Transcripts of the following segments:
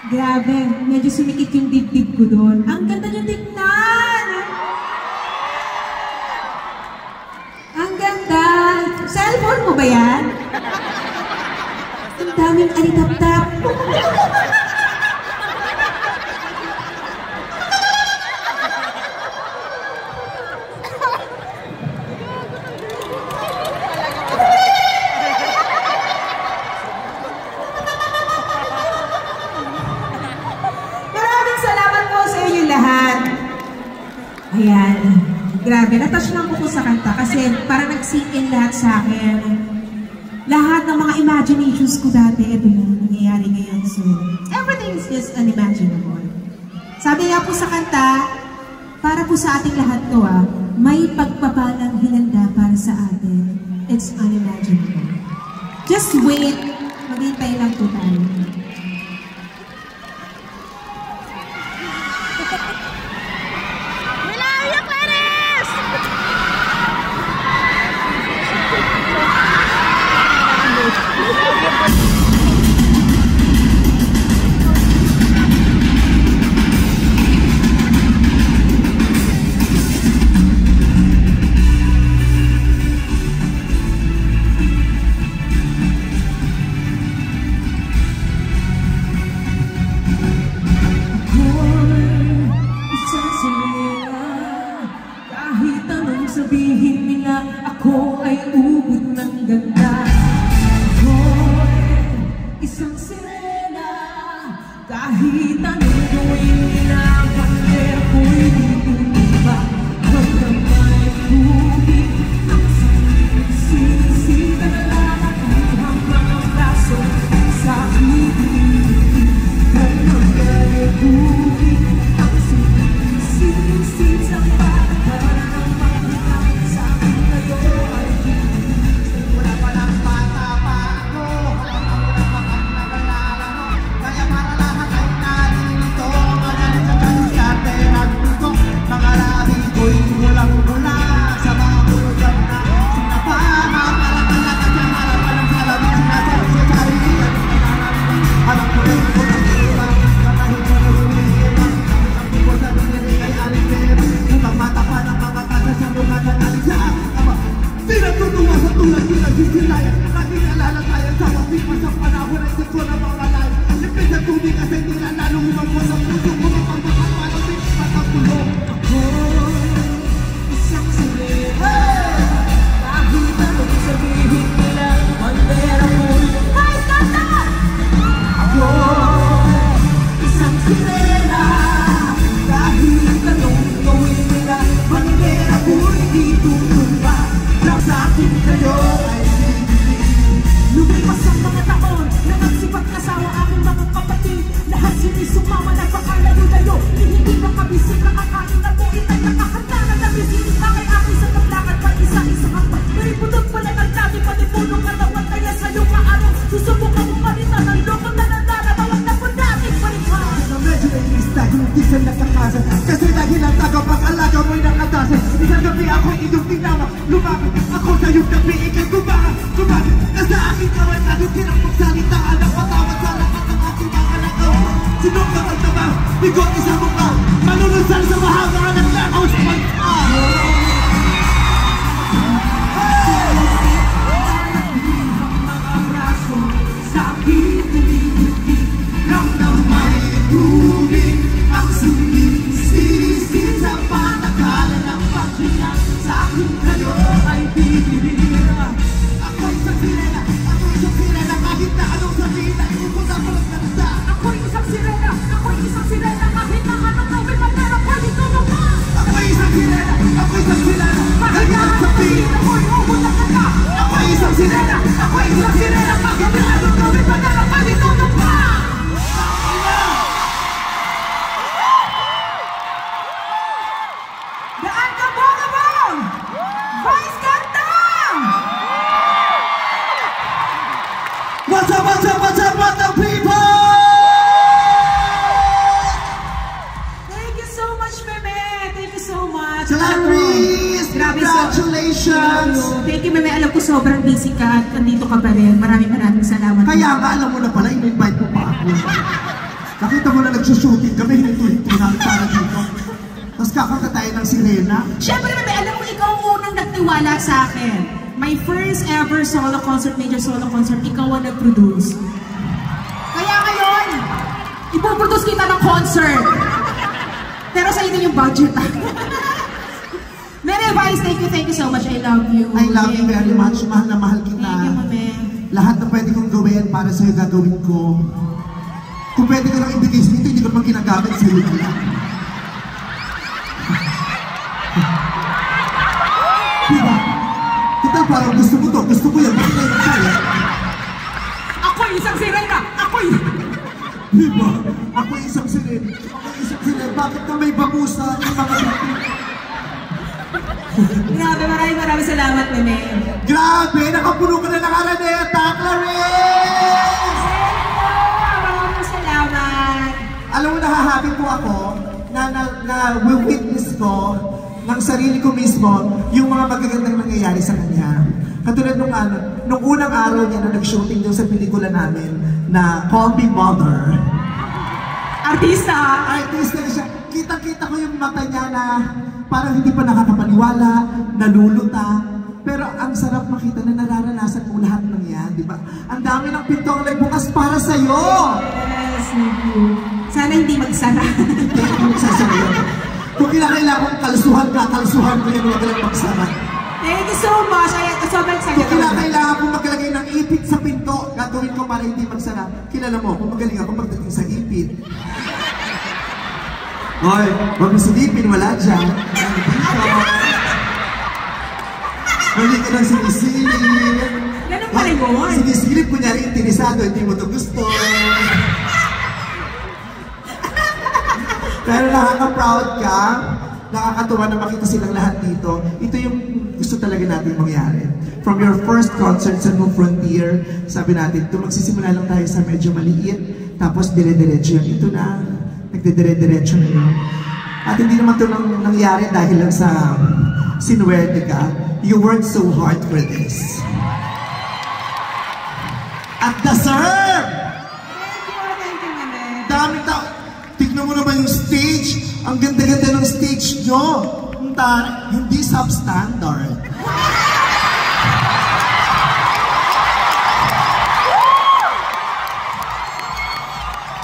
Grabe, medyo sumikit yung dibdib ko doon. Ang ganda niyong tignan! Ang ganda! Cellphone mo ba yan? Ang daming alitap-tap. Ayan. Grabe, natouch lang ko sa kanta kasi parang nag-sink in lahat sa akin. Lahat ng mga imaginations ko dati, ito na, nangyayari ngayon. So, everything is just unimaginable. Sabi nga po sa kanta, para po sa ating lahat to may pagpapalang hinanda para sa atin. It's unimaginable. Just wait, maghintay lang po tayo. Sabihin nila ako ay ubod ng ganda. Ako'y isang sirena. Kahit anong gawin nila, bandera ko'y di tumba. Hanggang may tubig ang sinisita na lang ang mga braso sa ibig. Hanggang may tubig ang sinisita na Nakakanta na dabis, hindi pa kay akin sa paglakad pa isa-isa ka pa. Mariputog pala ng tagapag-alaga mo'y nakatasan. Isang gabi ako'y iyong tinama. Lumapit ako sa iyong tabi, ikay gumagit na sa aking kawan. Naging kinapagsalita, anak patawad sa lahat ng aking mga nakaw. Sinong kapagtaba, bigot isang mukha, manunusal sa mahaba ng lakaw sa bansa. What's up, people? Thank you so much, Meme. Thank you so much. Clarice, congratulations. Thank you, Meme. Alam ko sobrang busy ka at nandito ka pa rin. Maraming salamat. Kaya nga, alam mo na pala, in-invite mo pa ako. Nakita mo na nagsushooting kami, hininto-hinto namin para dito. Tapos kakanta tayo ng sirena. Siyempre, Meme, alam mo, ikaw ang unang nagtiwala sa akin. My first ever solo concert, major solo concert, ikaw ang nag-produce. Kaya ngayon, ipoproduce kita ng concert. Pero sa inyo yung budget. Meme Vice, thank you so much. I love you. I love you very much. Mahal na mahal kita. Thank you, Meme. Lahat na pwede kong gawin para sa'yo gagawin ko. Kung pwede ka lang ibigay dito, hindi ko naman ginagamit sa'yo nila. Diba? Kita parang gusto mo to, gusto ko yan. Bakit tayo nagsaya? Ako'y isang sirena! Ako'y... Diba? Ako'y isang sirena. Ako'y isang sirena. Bakit na may bamusa yung mga dito? Grabe, maraming salamat, Meme. Grabe! Nakapuno ka na ng Araneta, Clarice! Maraming salamat. Alam mo, nahahappy po ako na witness ko ng sarili ko mismo yung mga magagandang nangyayari sa kanya. Katulad nung unang araw niya nung nag-shooting doon sa pelikula namin na Call Me Mother. Artista na siya. Kita-kita ko yung mata niya na parang hindi pa nakakapaniwala, nalulutang. Pero ang sarap makita na nararanasan mo lahat ng yan, di ba? Ang dami ng pinto ang nagbukas para sa'yo! Yes, thank you. Sana hindi magsara. Kaya kung magsasara. Kung kinakailangan kong kalsuhan ko yan, huwag lang magsara. Thank you so much. Sobrang saya. Kung kinakailangan kong maglagay ng ipit sa pinto, gagawin ko para hindi magsara. Kilala mo, kung magaling ako pagdating sa ipit. Hoy, huwag mo silipin, wala dyan. Mali ka nang sinisilip. Ganun pa rin yun. Sinisilip, kunyari interesado, hindi mo to gusto. Pero nakaka-proud ka, nakakatuwa na makita silang lahat dito. Ito yung gusto talaga natin mangyari. From your first concert sa New Frontier, sabi natin, ito magsisimula lang tayo sa medyo maliit, tapos dire-diretso yun. Ito na, nagdidire-diretso na yun. At hindi naman ito nangyari dahil lang sa sinuwerte ka. You worked so hard for this. At deserve! Thank you, Meme. Dami tao. Tignan mo naman yung stage. Ang ganda-ganda ng stage nyo. Hindi substandard.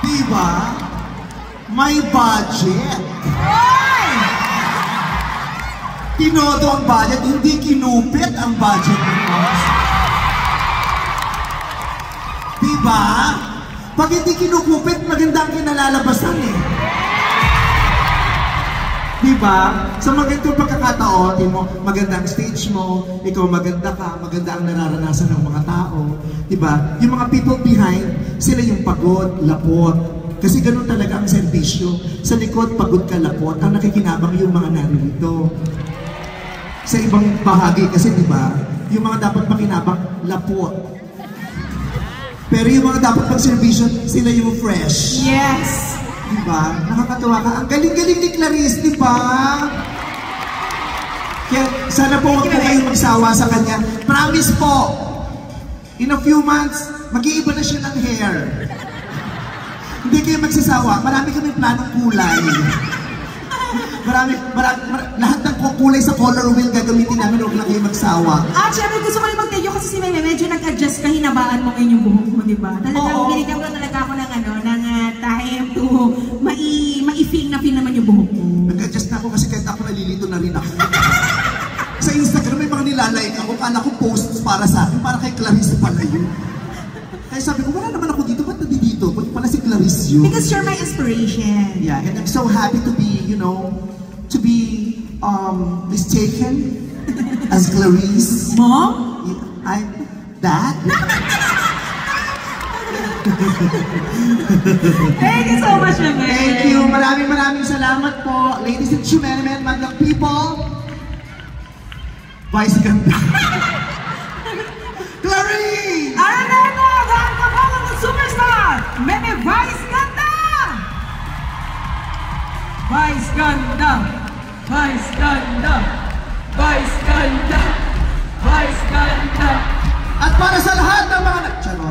Diba? May budget. Tinodo ang budget, hindi kinupit ang budget ng boss. Diba? Pag hindi kinukupit, maganda ang kinalalabasan eh. Diba? Sa magandang pagkakataon, maganda ang stage mo, ikaw maganda ka, maganda ang nararanasan ng mga tao. Diba? Yung mga people behind, sila yung pagod, lapot. Kasi ganun talaga ang servisyo. Sa likod, pagod ka, lapot. Ang nakikinabang yung mga narito. Sa ibang bahagi, kasi diba, yung mga dapat makinabang, lapot. Pero yung mga dapat pag-servisyo, sila yung fresh. Yes. Diba? Nakakatuwa ka. Ang galing-galing ni Clarice, diba? Kaya sana po huwag po kayong magsawa sa kanya. Promise po, in a few months, mag-iiba na siya ng hair. Hindi kayo magsasawa. Marami kami planong kulay. Lahat ng kulay sa color wheel gagamitin namin, huwag lang kayo magsawa. At syempre gusto ko rin mag-thank you kasi si Meme, medyo nag-adjust ka, hinabaan mo ngayon yung buhok mo, di ba? Talagang binigyan mo talaga ako ng time to ma-feel naman yung buhok mo. Nag-adjust na ako kasi kahit ako nalilito na rin ako. Sa Instagram may mga nilalike ako, kala ko posts para sa akin, para kay Clarice pala yun. Kaya sabi ko, wala naman ako dito, ba't nandito? Ba't pala si Clarice yun? Because you're my inspiration. Yeah, and I'm so happy to be, to be mistaken as Clarice. Mom? I'm that. Thank you so much, Meme. Thank you. Maraming salamat po. Ladies and gentlemen, madlang people. Vice ganda. Clarice! Araneta, dahil kapalang ng superstar, Meme Vice Ganda! Vice Ganda! Vice Ganda! Vice Ganda! Vice Ganda! At para sa lahat ng mga... Charot.